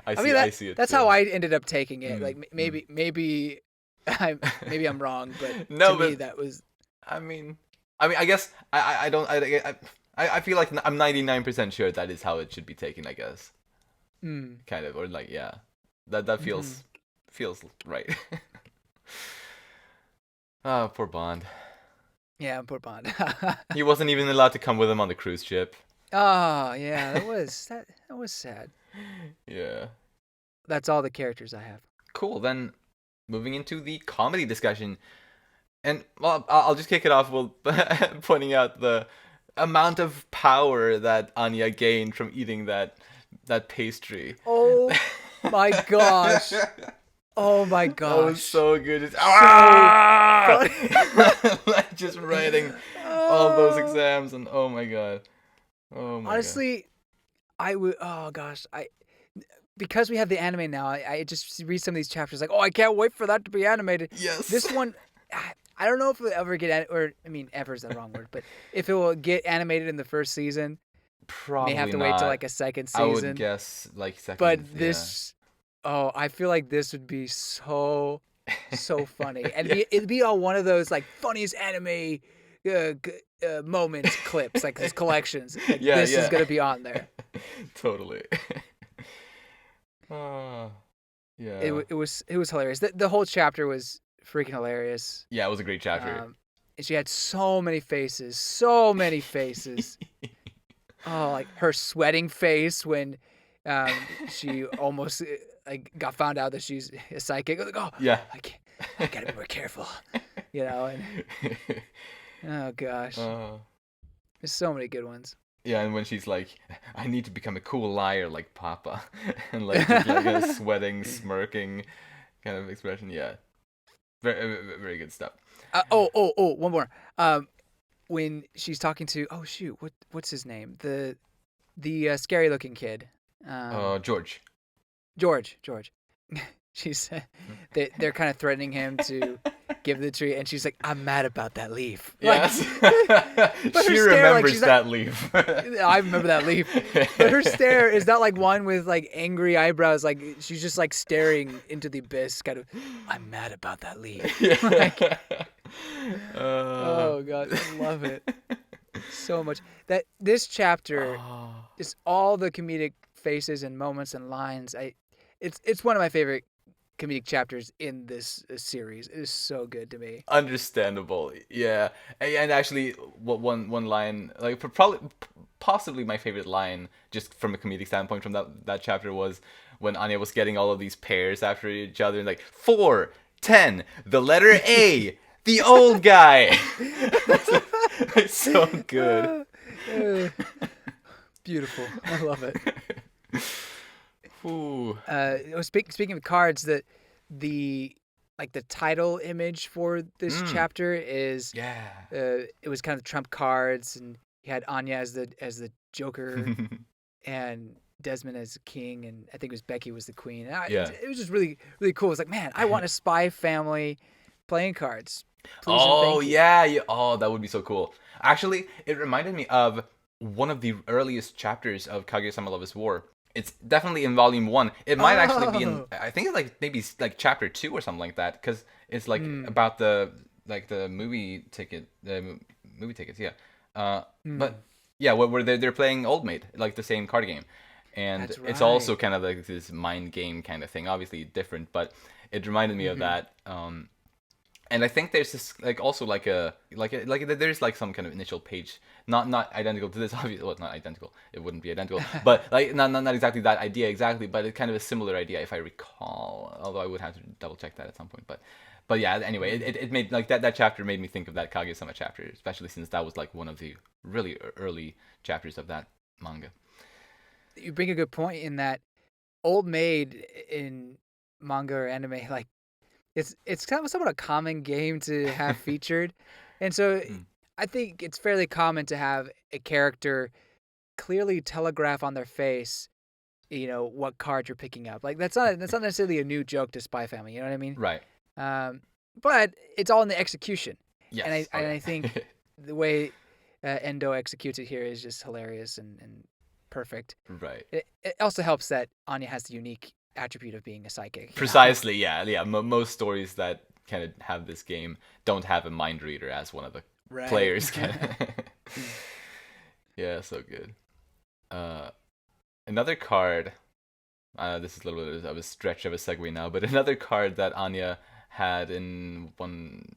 I see it. That's too. how I ended up taking it. Like maybe I'm wrong, but to me that was. I mean, I guess I don't I feel like I'm 99% sure that is how it should be taken. I guess. Kind of, or like that feels right. Oh, poor Bond. Yeah, poor Bond. He wasn't even allowed to come with him on the cruise ship. Oh yeah, that was sad. Yeah. That's all the characters I have. Cool. Then moving into the comedy discussion. And well, I'll just kick it off with pointing out the amount of power that Anya gained from eating that pastry. Oh my gosh. Oh my That was gosh. so good. It's, So like just writing all those funny. exams, and oh my god. Oh my god. Honestly, I would. Oh gosh, because we have the anime now. I just read some of these chapters like, oh, I can't wait for that to be animated. Yes. This one, I don't know if it'll ever get or I mean, ever is the wrong word, but if it will get animated in the first season, may have Probably to wait till not. like a second I would season. guess like But second. Yeah. this, oh, I feel like this would be so funny, and Yeah. it'd be all one of those like funniest anime moments clips, like these collections. Like, Yeah. this is Yeah. gonna be on there. Totally. Uh, yeah. It was hilarious. The whole chapter was freaking hilarious. Yeah, it was a great chapter. And she had so many faces, so many faces. Oh, like her sweating face when she almost like got found out that she's a psychic. Like, oh, Yeah. I gotta be more careful, And oh gosh, Uh, there's so many good ones. yeah, and when she's like, I need to become a cool liar like Papa. And like just like a sweating, smirking kind of expression. Yeah. Very, very good stuff. One more. When she's talking to what's his name? The scary looking kid. George. George. She's they're kind of threatening him to give the tree, and she's like, "I'm mad about that leaf." Yes. But She her stare, like, remembers she's that leaf. I remember that leaf. But her stare is not like one with like angry eyebrows. Like she's just like staring into the abyss, kind of. I'm mad about that leaf. Like, oh god, I love it so much. That this chapter, just all the comedic faces and moments and lines. It's one of my favorite comedic chapters in this series. It is so good to me. Understandable. Yeah. And actually, one line, like probably possibly my favorite line, just from a comedic standpoint from that chapter, was when Anya was getting all of these pairs after each other, and like 4, 10, the letter A, the old guy. It's so good. Beautiful. I love it. Ooh. Speaking of cards, the title image for this chapter is Yeah. it was kind of trump cards, and you had Anya as the Joker and Desmond as the king, and I think it was Becky was the queen. Yeah. It was just really really cool. It's like, man, I want a spy family playing cards. Please and Oh thank you. yeah. Oh, that would be so cool. Actually, it reminded me of one of the earliest chapters of Kaguya-sama Love is War. It's definitely in volume 1. It might actually be in. I think it's like maybe like chapter 2 or something like that, because it's like about the movie ticket, movie tickets. Yeah. But yeah, where they're playing Old Maid, like the same card game, and That's it's right. also kind of like this mind game kind of thing. Obviously different, but it reminded me of that. And I think there's this like also like there's like some kind of initial page, not identical to this, obviously. Well, not identical. It wouldn't be identical, but like not exactly that idea exactly, but it's kind of a similar idea if I recall. Although I would have to double check that at some point. But yeah. Anyway, it made like that chapter made me think of that Kaguya-sama chapter, especially since that was like one of the really early chapters of that manga. You bring a good point in that Old Maid in manga or anime, like it's kind of somewhat a common game to have featured, and so I think it's fairly common to have a character clearly telegraph on their face, what card you're picking up. Like that's not necessarily a new joke to Spy Family. You know what I mean? Right. But it's all in the execution. Yes. And I think the way Endo executes it here is just hilarious and perfect. Right. It also helps that Anya has the unique attribute of being a psychic. Precisely, yeah. Most stories that kind of have this game don't have a mind reader as one of the players. Yeah, so good. Another card. This is a little bit of a stretch of a segue now, but another card that Anya had in one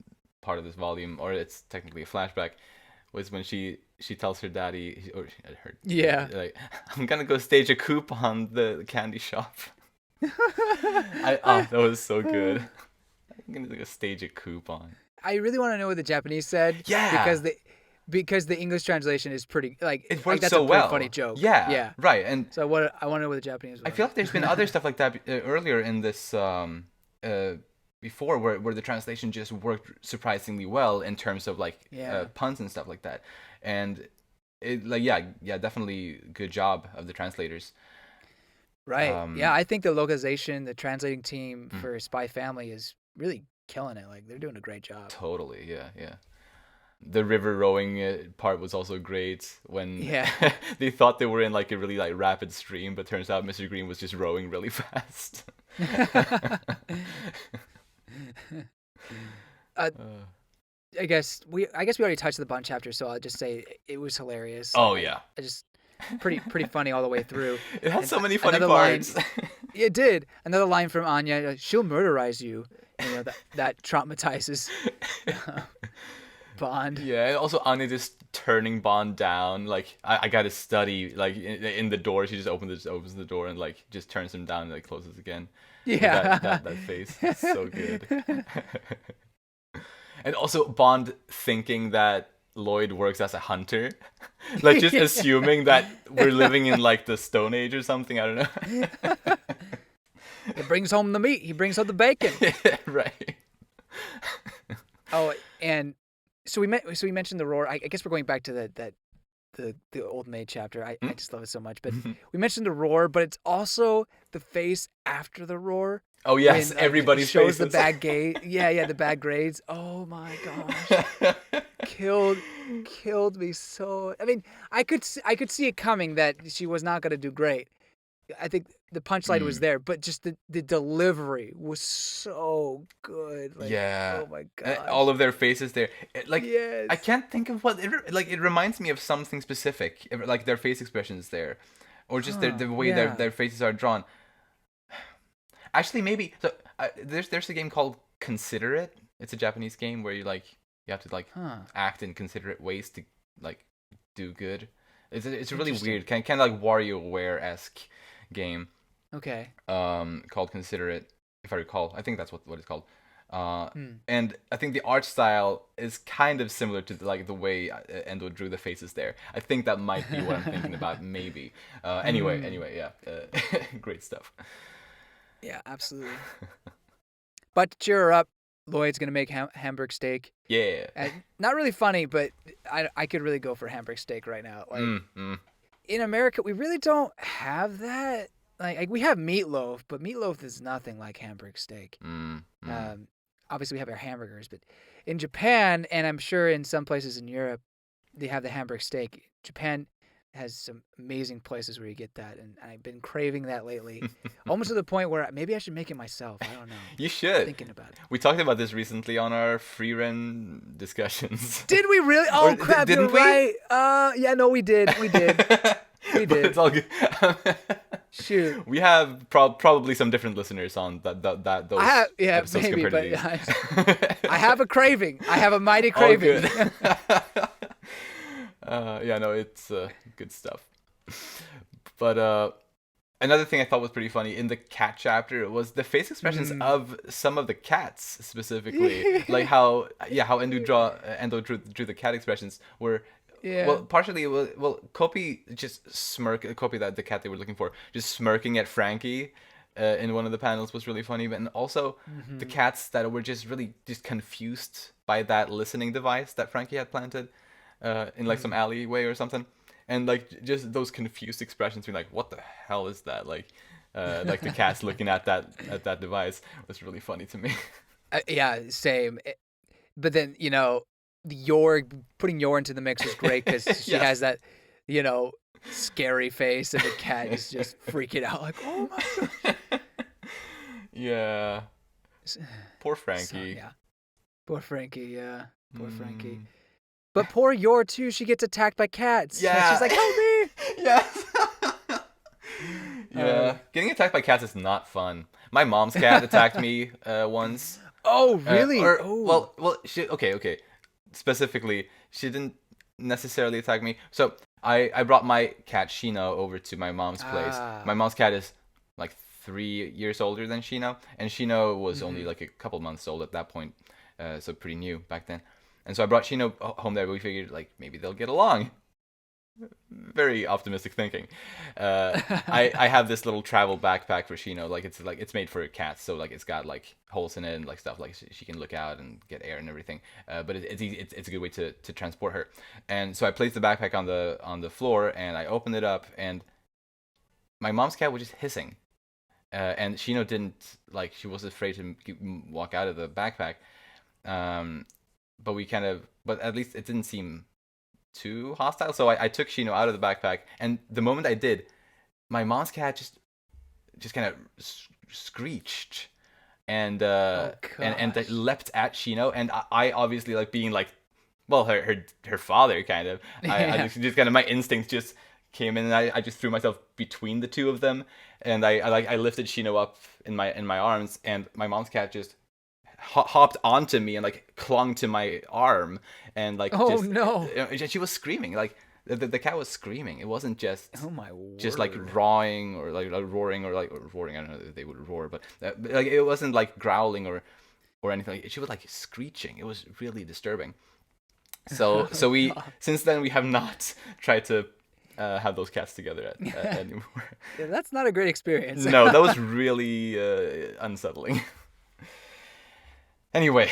part of this volume, or it's technically a flashback, was when she tells her daddy, or her, Yeah. like, I'm gonna go stage a coup on the candy shop. I, That was so good. I'm gonna go stage a coup on. I really want to know what the Japanese said Yeah, because the English translation is pretty it like worked that's a so pretty funny well. joke. Yeah, Yeah. right. And So I want to know what the Japanese I was. feel like there's been other stuff like that earlier in this uh, before, where the translation just worked surprisingly well in terms of like Yeah. puns and stuff like that. And it like yeah, definitely good job of the translators. Right. Yeah, Um, I think the localization, the translating team mm, for Spy Family is really killing it. Like they're doing a great job. totally, yeah. The river rowing part was also great when Yeah. they thought they were in like a really like rapid stream, but turns out Mr. Green was just rowing really fast. uh, Uh, I guess we already touched the Bond chapter, so I'll just say it was hilarious. oh Like yeah, I just pretty funny all the way through. it had And so many funny another line, parts. it did. Another line from Anya, she'll murderize you. You know that traumatizes Bond. Yeah, and also Anya just turning Bond down. Like I got to study. Like in the door, she just opens the door and like just turns him down and like closes again. With Yeah. that face, it's so good. And also Bond thinking that Loid works as a hunter, like just assuming that we're living in like the Stone Age or something. I don't know. He brings home the meat. He brings home the bacon. Right. Oh, and so we mentioned the roar. I guess we're going back to the old maid chapter. I just love it so much. But we mentioned the roar, but it's also the face after the roar. Oh yes, when, everybody's shows faces. the bad grade. Yeah, the bad grades. Oh my gosh, killed me so. I mean, I could see it coming that she was not going to do great. I think the punchline was there, but just the delivery was so good. Like, Yeah. oh my All gosh. of their faces there. Like I Yes. can't think of what like it reminds me of something specific, like their face expressions there, or just Huh. the way Yeah. their faces are drawn. Actually, maybe so. There's a game called Consider It. It's a Japanese game where you have to like Huh. act in considerate ways to like do good. It's a really Interesting. weird kind of like WarioWare esque game. Okay. Called Consider It, if I recall. I think that's what it's called. Hmm. And I think the art style is kind of similar to like the way Endo drew the faces there. I think that might be what I'm thinking about, maybe. Anyway, yeah, great stuff. Yeah, absolutely. But to cheer her up, Lloyd's gonna make Hamburg steak. Yeah. And not really funny, but I could really go for Hamburg steak right now. Like in America, we really don't have that. Like we have meatloaf, but meatloaf is nothing like Hamburg steak. Obviously, we have our hamburgers, but in Japan, and I'm sure in some places in Europe, they have the Hamburg steak. Japan has some amazing places where you get that, and I've been craving that lately, almost to the point where maybe I should make it myself. I don't know. You should. Thinking about it. We talked about this recently on our free run discussions. Did we really? Oh crap! Didn't You're we? right. Yeah, no, we did. We did. We But did. it's all good. Shoot. We have probably some different listeners on those I have, yeah, episodes maybe, compared but to these. I have a craving. I have a mighty All craving. good. Yeah, no, it's good stuff. But another thing I thought was pretty funny in the cat chapter was the face expressions of some of the cats specifically, like how Endo drew the cat expressions were. Yeah. Well, partially, Kopi just Kopi, that the cat they were looking for, just smirking at Frankie in one of the panels was really funny. And also the cats that were just really just confused by that listening device that Frankie had planted in like some alleyway or something. And like just those confused expressions, being like, "What the hell is that?" Like the cats looking at that device was really funny to me. Yeah, same. But then putting Yor into the mix was great because she Yes. has that, scary face, and the cat is just freaking out like, "Oh my god!" Yeah, poor So, Frankie. yeah, poor Frankie. Yeah, poor Frankie. Mm. But poor Yor too. She gets attacked by cats. Yeah. She's like, "Help me!" Yes. Yeah, getting attacked by cats is not fun. My mom's cat attacked me once. Oh, really? Or Oh. well, she okay. Specifically, she didn't. necessarily attack me. So I brought my cat Shino over to my mom's place. My mom's cat is like 3 years older than Shino, and Shino was only like a couple months old at that point, so pretty new back then. And so I brought Shino home there. We figured like maybe they'll get along. Very optimistic thinking. I have this little travel backpack for Shino. It's made for cats, so like it's got like holes in it and like stuff like she can look out and get air and everything. But it's a good way to transport her. And so I placed the backpack on the floor and I opened it up and my mom's cat was just hissing. And Shino didn't like she was afraid to walk out of the backpack. But at least it didn't seem too hostile. So I took Shino out of the backpack, and the moment I did, my mom's cat just kind of screeched and leapt at Shino, and I obviously like being like, well, her father kind of. I just kind of my instincts just came in, and I just threw myself between the two of them, and I lifted Shino up in my arms, and my mom's cat just hopped onto me and like clung to my arm and like no, she was screaming like the cat was screaming. It wasn't just my word. Just like roaring or like roaring or roaring. I don't know if they would roar, but like it wasn't like growling or anything. She was like screeching. It was really disturbing. So we since then we have not tried to have those cats together anymore. Yeah, that's not a great experience. No, that was really unsettling. Anyway,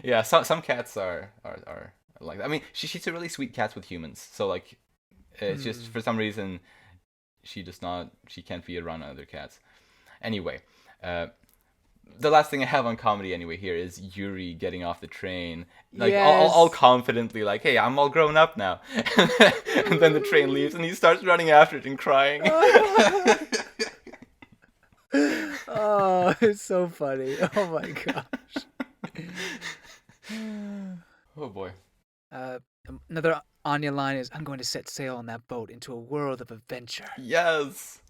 yeah, some cats are like that. I mean, she's a really sweet cat with humans. So like, it's just for some reason she can't be around other cats. Anyway, the last thing I have on comedy anyway here is Yuri getting off the train, like all confidently, like, "Hey, I'm all grown up now," and then the train leaves and he starts running after it and crying. Oh, it's so funny. Oh my gosh. Oh boy. Another Anya line is, "I'm going to set sail on that boat into a world of adventure." Yes.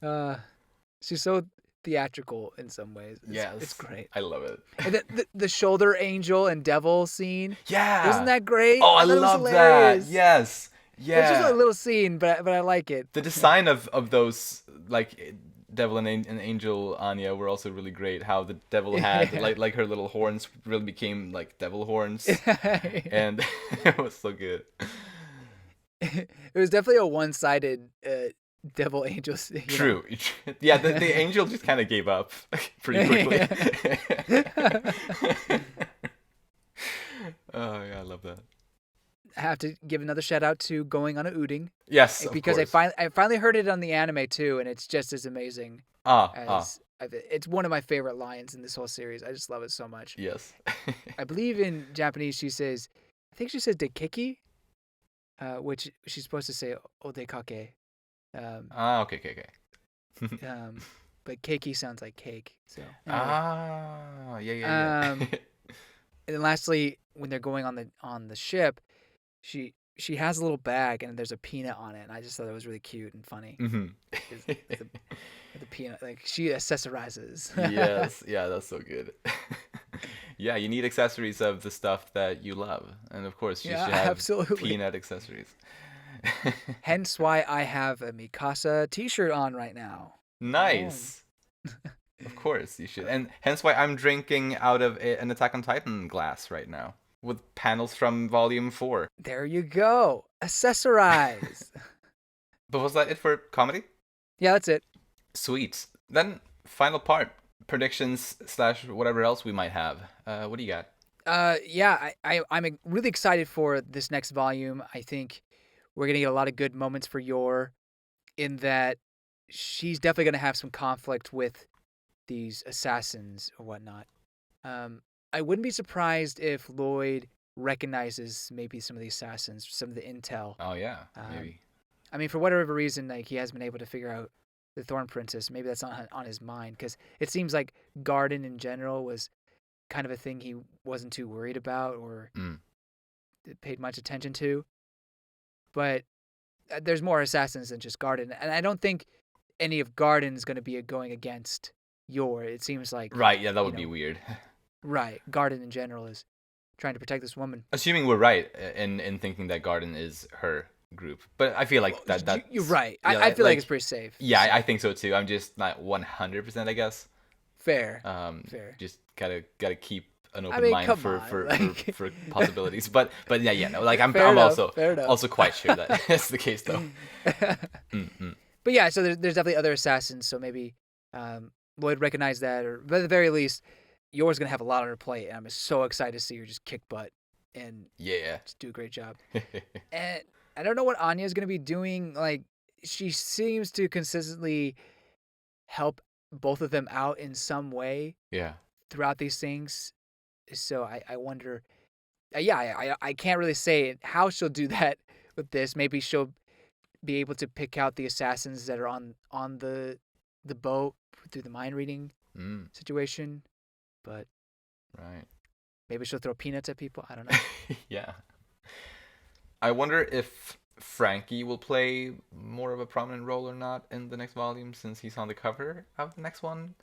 She's so theatrical in some ways. It's great. I love it. And the shoulder angel and devil scene. Yeah. Wasn't that great? Oh, I love that. Yes. Yeah. It's just a little scene, but I like it. The design of those like devil and angel Anya were also really great. How the devil had like her little horns really became like devil horns, and it was so good. It was definitely a one-sided devil angel. True. Yeah, the angel just kind of gave up pretty quickly. Oh yeah, I love that. I have to give another shout out to Going on a Ooding. Yes, because I finally heard it on the anime too, and it's just as amazing. It's one of my favorite lines in this whole series. I just love it so much. Yes. I believe in Japanese I think she says dekeki, which she's supposed to say odekake. Okay. But keiki sounds like cake. So. Anyway. Yeah. And then lastly, when they're going on the ship, she has a little bag and there's a peanut on it, and I just thought it was really cute and funny. Mm-hmm. the peanut, like she accessorizes. Yes, yeah, that's so good. Yeah, you need accessories of the stuff that you love, and of course you should have absolutely. Peanut accessories. Hence why I have a Mikasa t-shirt on right now. Nice. Of course you should, and hence why I'm drinking out of an Attack on Titan glass right now with panels from Volume 4. There you go. Accessorize. But was that it for comedy? Yeah, that's it. Sweet. Then final part, predictions / whatever else we might have. What do you got? I'm really excited for this next volume. I think we're gonna get a lot of good moments for Yor, in that she's definitely gonna have some conflict with these assassins or whatnot. I wouldn't be surprised if Loid recognizes maybe some of the assassins, some of the intel. Oh yeah, maybe. I mean, for whatever reason, like he hasn't been able to figure out the Thorn Princess. Maybe that's not on his mind, because it seems like Garden in general was kind of a thing he wasn't too worried about or paid much attention to. But there's more assassins than just Garden, and I don't think any of Garden's going to be going against Yor. It seems like right. Yeah, that would be weird. Right, Garden in general is trying to protect this woman. Assuming we're right in thinking that Garden is her group, but I feel like that You're right. yeah, I feel like it's pretty safe. Yeah, I think so too. I'm just not 100%, I guess. Fair. Just gotta keep an open I mean, mind come for, on, for, like- for possibilities. But yeah, no, like I'm Fair enough, also quite sure that that's the case though. But yeah, so there's definitely other assassins. So maybe Loid recognized that, or at the very least, Yor's gonna have a lot on her plate, and I'm so excited to see her just kick butt and Yeah. just do a great job. And I don't know what Anya's gonna be doing. Like, she seems to consistently help both of them out in some way Yeah. throughout these things. So I wonder. I can't really say how she'll do that with this. Maybe she'll be able to pick out the assassins that are on the boat through the mind reading situation. But Right. maybe she'll throw peanuts at people. I don't know. Yeah. I wonder if Frankie will play more of a prominent role or not in the next volume, since he's on the cover of the next one.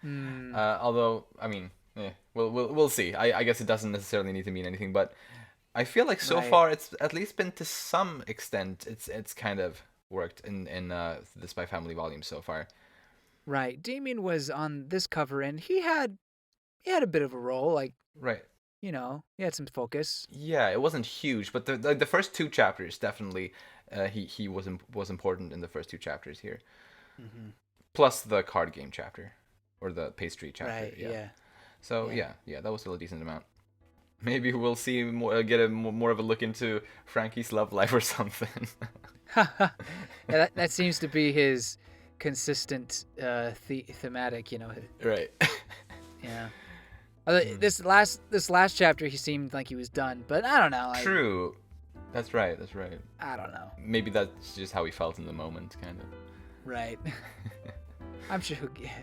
Although, I mean, we'll see. I guess it doesn't necessarily need to mean anything, but I feel like so far it's at least been to some extent it's kind of worked in the Spy Family volume so far. Right. Damien was on this cover, and he had a bit of a role. Like, Right. he had some focus. Yeah, it wasn't huge, but the first two chapters definitely, he was important in the first two chapters here. Plus the card game chapter, or the pastry chapter. Right. Yeah. So yeah, that was still a decent amount. Maybe we'll see more, get more of a look into Frankie's love life or something. Yeah, that seems to be his consistent thematic. Right. Yeah. This last chapter, he seemed like he was done, but I don't know. True. That's right. I don't know. Maybe that's just how he felt in the moment, kind of. Right. I'm sure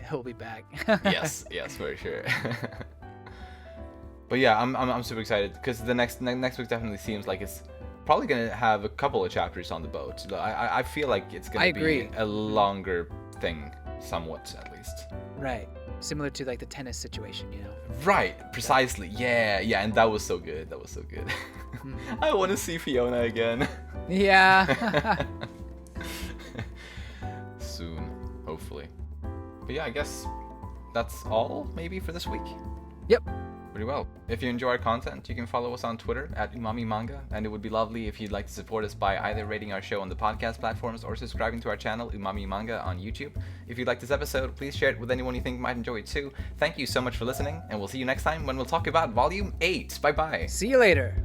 he'll be back. yes, for sure. But yeah, I'm super excited because the next week definitely seems like it's probably gonna have a couple of chapters on the boat. I feel like it's gonna be a longer thing, somewhat at least. Right. Similar to like the tennis situation, Right, precisely. Yeah, and that was so good. I want to see Fiona again. Yeah. Soon, hopefully. But yeah, I guess that's all maybe for this week. Yep. Pretty well. If you enjoy our content, you can follow us on Twitter at Umami Manga, and it would be lovely if you'd like to support us by either rating our show on the podcast platforms or subscribing to our channel Umami Manga on YouTube. If you like this episode, please share it with anyone you think might enjoy it too. Thank you so much for listening, and we'll see you next time when we'll talk about Volume 8. Bye bye. See you later.